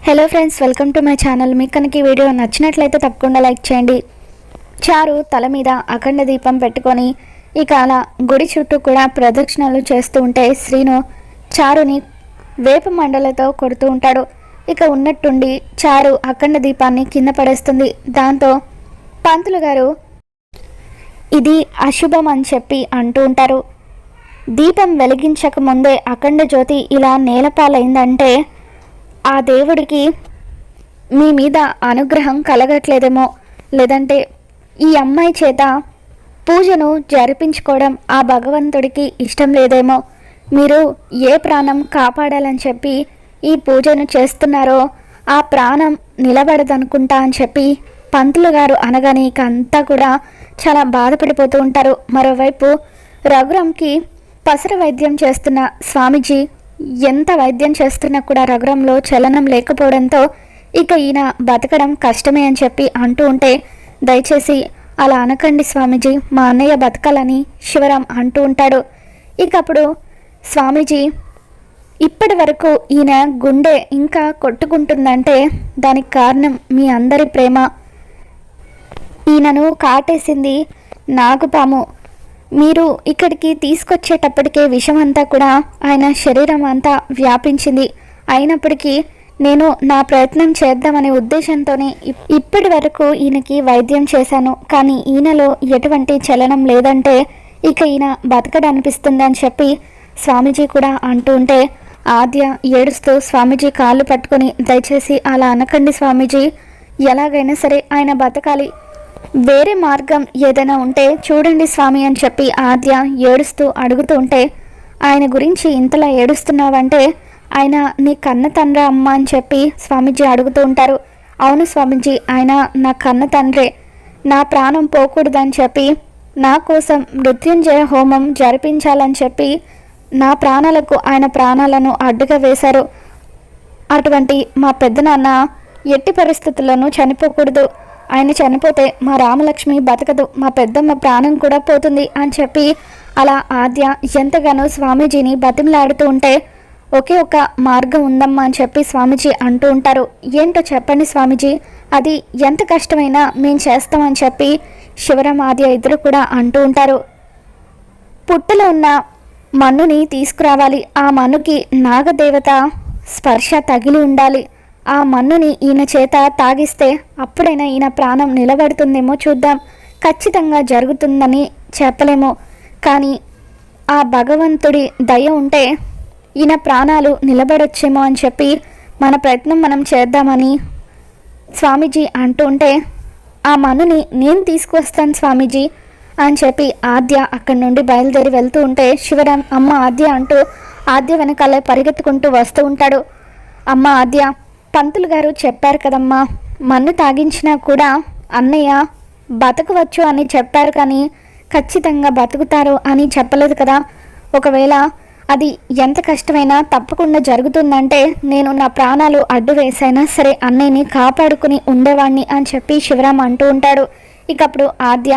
Hello friends, welcome to my channel. మీకు కనుక ఈ వీడియో నచ్చినట్లయితే తప్పకుండా లైక్ చేయండి. చారు తల మీద అఖండ దీపం పెట్టుకొని ఇక అలా గుడి చుట్టూ కూడా ప్రదక్షిణలు చేస్తూ ఉంటే శ్రీను చారుని వేప మండలతో కొడుతూ ఉంటాడు. ఇక ఉన్నట్టుండి చారు అఖండ దీపాన్ని కింద పడేస్తుంది. దాంతో పంతులు గారు ఇది అశుభం అని చెప్పి అంటూ ఉంటారు. దీపం వెలిగించక ముందే అఖండ జ్యోతి ఇలా నేలపాలైందంటే ఆ దేవుడికి మీ మీద అనుగ్రహం కలగట్లేదేమో, లేదంటే ఈ అమ్మాయి చేత పూజను జరిపించుకోవడం ఆ భగవంతుడికి ఇష్టం లేదేమో, మీరు ఏ ప్రాణం కాపాడాలని చెప్పి ఈ పూజను చేస్తున్నారో ఆ ప్రాణం నిలబడదనుకుంటా అని చెప్పి పంతులు గారు అనగానే ఇక అంతా కూడా చాలా బాధపడిపోతూ ఉంటారు. మరోవైపు రఘురామ్కి పసరు వైద్యం చేస్తున్న స్వామీజీ ఎంత వైద్యం చేస్తున్నా కూడా రఘురాంలో చలనం లేకపోవడంతో ఇక ఈయన బతకడం కష్టమే అని చెప్పి అంటూ ఉంటే, దయచేసి అలా అనకండి స్వామీజీ, మా అన్నయ్య బతకాలని శివరాం అంటూ ఉంటాడు. ఇక అప్పుడు స్వామీజీ, ఇప్పటి వరకు ఈయన గుండె ఇంకా కొట్టుకుంటుందంటే దానికి కారణం మీ అందరి ప్రేమ. ఈయనను కాటేసింది నాగుపాము. మీరు ఇక్కడికి తీసుకొచ్చేటప్పటికే విషం అంతా కూడా ఆయన శరీరం అంతా వ్యాపించింది. అయినప్పటికీ నేను నా ప్రయత్నం చేద్దామనే ఉద్దేశంతోనే ఇప్పటి వరకు ఈయనకి వైద్యం చేశాను. కానీ ఈయనలో ఎటువంటి చలనం లేదంటే ఇక ఈయన బతకడనిపిస్తుంది అని చెప్పి స్వామీజీ కూడా అంటూ ఉంటే, ఆద్య ఏడుస్తూ స్వామీజీ కాళ్ళు పట్టుకొని, దయచేసి అలా అనకండి స్వామీజీ, ఎలాగైనా సరే ఆయన బతకాలి, వేరే మార్గం ఏదైనా ఉంటే చూడండి స్వామి అని చెప్పి ఆద్య ఏడుస్తూ అడుగుతూ ఉంటే, ఆయన గురించి ఇంతలా ఏడుస్తున్నావంటే ఆయన నీ కన్న తండ్రి అమ్మ అని చెప్పి స్వామీజీ అడుగుతూ ఉంటారు. అవును స్వామీజీ, ఆయన నా కన్న తండ్రే. నా ప్రాణం పోకూడదని చెప్పి నా కోసం మృత్యుంజయ హోమం జరిపించాలని చెప్పి నా ప్రాణాలకు ఆయన ప్రాణాలను అడ్డుగా వేశారు. అటువంటి మా పెద్దనాన్న ఎట్టి పరిస్థితుల్లోనూ చనిపోకూడదు. ఆయన చనిపోతే మా రామలక్ష్మి బతకదు, మా పెద్దమ్మ ప్రాణం కూడా పోతుంది అని చెప్పి అలా ఆద్య ఎంతగానో స్వామీజీని బతిమలాడుతూ ఉంటే, ఒకే ఒక మార్గం ఉందమ్మా అని చెప్పి స్వామీజీ అంటూ ఉంటారు. ఏంటో చెప్పండి స్వామీజీ, అది ఎంత కష్టమైనా మేము చేస్తామని చెప్పి శివరాం ఆద్య ఇద్దరు కూడా అంటూ ఉంటారు. పుట్టలో ఉన్న మన్నుని తీసుకురావాలి. ఆ మన్నుకి నాగదేవత స్పర్శ తగిలి ఉండాలి. ఆ మన్నుని ఈయన చేత తాగిస్తే అప్పుడైనా ఈయన ప్రాణం నిలబడుతుందేమో చూద్దాం. ఖచ్చితంగా జరుగుతుందని చెప్పలేము, కానీ ఆ భగవంతుడి దయ ఉంటే ఈయన ప్రాణాలు నిలబడొచ్చేమో అని చెప్పి మన ప్రయత్నం మనం చేద్దామని స్వామీజీ అంటూ ఉంటే, ఆ మన్నుని నేను తీసుకువస్తాను స్వామీజీ అని చెప్పి ఆద్య అక్కడి నుండి బయలుదేరి వెళ్తూ ఉంటే, శివరాం అమ్మ ఆద్య అంటూ ఆద్య వెనకాలే పరిగెత్తుకుంటూ వస్తూ ఉంటాడు. అమ్మ ఆద్య, పంతులు గారు చెప్పారు కదమ్మా, మన్ను తాగించినా కూడా అన్నయ్య బతకవచ్చు అని చెప్పారు, కానీ ఖచ్చితంగా బతుకుతారు అని చెప్పలేదు కదా. ఒకవేళ అది ఎంత కష్టమైనా తప్పకుండా జరుగుతుందంటే నేను నా ప్రాణాలు అడ్డు వేసైనా సరే అన్నయ్యని కాపాడుకుని ఉండేవాడిని అని చెప్పి శివరాం అంటూ ఉంటాడు. ఇక అప్పుడు ఆద్య,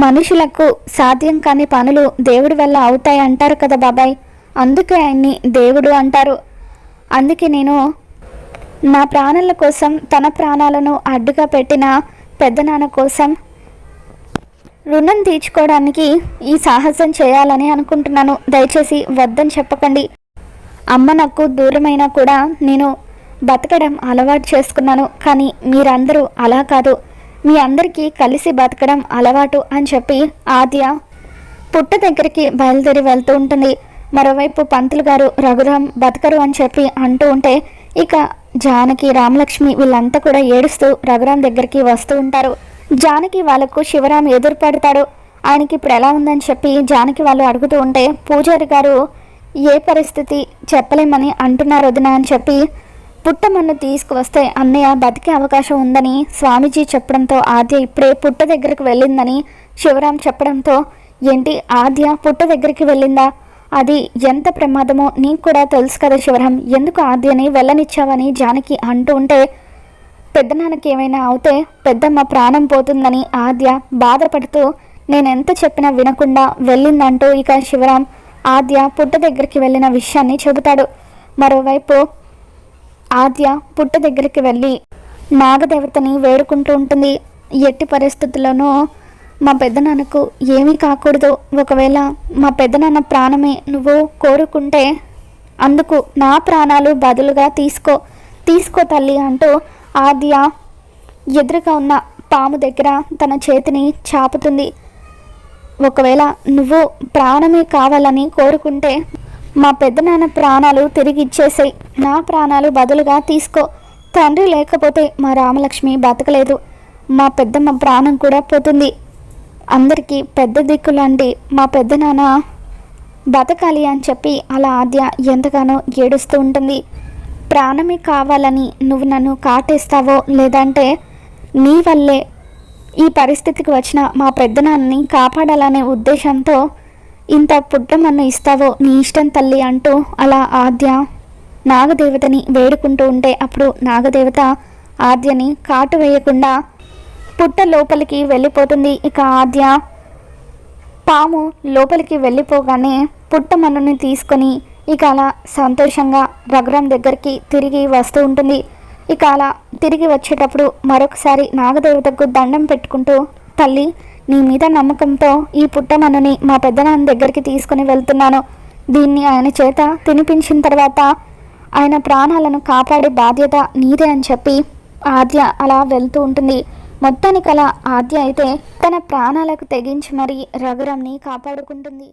మనుషులకు సాధ్యం కాని పనులు దేవుడి వల్ల అవుతాయి అంటారు కదా బాబాయ్, అందుకే ఆయన్ని దేవుడు అంటారు. అందుకే నేను నా ప్రాణాల కోసం తన ప్రాణాలను అడ్డుగా పెట్టిన పెద్దనాన్న కోసం రుణం తీర్చుకోవడానికి ఈ సాహసం చేయాలని అనుకుంటున్నాను. దయచేసి వద్దని చెప్పకండి. అమ్మ నాకు దూరమైనా కూడా నేను బతకడం అలవాటు చేసుకున్నాను, కానీ మీరందరూ అలా కాదు, మీ అందరికీ కలిసి బతకడం అలవాటు అని చెప్పి ఆద్య పుట్ట దగ్గరికి బయలుదేరి వెళ్తూ ఉంటుంది. మరోవైపు పంతులు గారు రఘురాం బతకరు అని చెప్పి అంటూ ఉంటే ఇక జానకి రామలక్ష్మి వీళ్ళంతా కూడా ఏడుస్తూ రఘురాం దగ్గరికి వస్తూ ఉంటారు. జానకి వాళ్ళకు శివరాం ఎదురుపడతాడు. ఆయనకి ఇప్పుడు ఎలా ఉందని చెప్పి జానకి వాళ్ళు అడుగుతూ ఉంటే, పూజారి గారు ఏ పరిస్థితి చెప్పలేమని అంటున్నారు వదిన అని చెప్పి పుట్టమన్ను తీసుకువస్తే అన్నయ్య బతికే అవకాశం ఉందని స్వామీజీ చెప్పడంతో ఆద్య ఇప్పుడే పుట్ట దగ్గరికి వెళ్ళిందని శివరాం చెప్పడంతో, ఏంటి ఆద్య పుట్ట దగ్గరికి వెళ్ళిందా, అది ఎంత ప్రమాదమో నీకు కూడా తెలుసు కదా శివరాం, ఎందుకు ఆద్యని వెళ్ళనిచ్చావని జానకి అంటూ ఉంటే, పెద్దనాన్నకి ఏమైనా అవుతే పెద్దమ్మ ప్రాణం పోతుందని ఆద్య బాధపడుతూ నేనెంత చెప్పినా వినకుండా వెళ్ళిందంటూ ఇక శివరాం ఆద్య పుట్ట దగ్గరికి వెళ్ళిన విషయాన్ని చెబుతాడు. మరోవైపు ఆద్య పుట్ట దగ్గరికి వెళ్ళి నాగదేవతని వేడుకుంటూ ఉంటుంది. ఎట్టి పరిస్థితుల్లోనూ మా పెద్దనాన్నకు ఏమీ కాకూడదు. ఒకవేళ మా పెద్దనాన్న నువ్వు కోరుకుంటే అందుకు నా ప్రాణాలు బదులుగా తీసుకో తల్లి అంటూ ఆద్య ఎదురుగా ఉన్న పాము దగ్గర తన చేతిని చాపుతుంది. ఒకవేళ నువ్వు ప్రాణమే కావాలని కోరుకుంటే మా పెద్దనాన్న ప్రాణాలు తిరిగి ఇచ్చేసేయి, నా ప్రాణాలు బదులుగా తీసుకో. తండ్రి లేకపోతే మా రామలక్ష్మి బతకలేదు, మా పెద్దమ్మ ప్రాణం కూడా పోతుంది. అందరికీ పెద్ద దిక్కులాంటి మా పెద్దనాన్న బతకాలి అని చెప్పి అలా ఆద్య ఎంతగానో ఏడుస్తూ ఉంటుంది. ప్రాణమే కావాలని నువ్వు నన్ను కాటేస్తావో లేదంటే నీ వల్లే ఈ పరిస్థితికి వచ్చిన మా పెద్దనాన్నని కాపాడాలనే ఉద్దేశంతో ఇంత పుట్టమన్ను ఇస్తావో నీ ఇష్టం తల్లి అంటూ అలా ఆద్య నాగదేవతని వేడుకుంటూ ఉంటే అప్పుడు నాగదేవత ఆద్యని కాటు వేయకుండా పుట్ట లోపలికి వెళ్ళిపోతుంది. ఇక ఆద్య పాము లోపలికి వెళ్ళిపోగానే పుట్టమన్నుని తీసుకొని ఇక అలా సంతోషంగా రఘురాం దగ్గరికి తిరిగి వస్తూ ఉంటుంది. ఇక అలా తిరిగి వచ్చేటప్పుడు మరొకసారి నాగదేవతకు దండం పెట్టుకుంటూ, తల్లి నీ మీద నమ్మకంతో ఈ పుట్టమన్నుని మా పెద్దనాన్న దగ్గరికి తీసుకుని వెళ్తున్నాను. దీన్ని ఆయన చేత తినిపించిన తర్వాత ఆయన ప్రాణాలను కాపాడే బాధ్యత నీదే అని చెప్పి ఆద్య అలా వెళ్తూ ఉంటుంది. మొత్తానికి అలా ఆద్య అయితే తన ప్రాణాలకు తెగించి మరీ రఘురాంని కాపాడుకుంటుంది.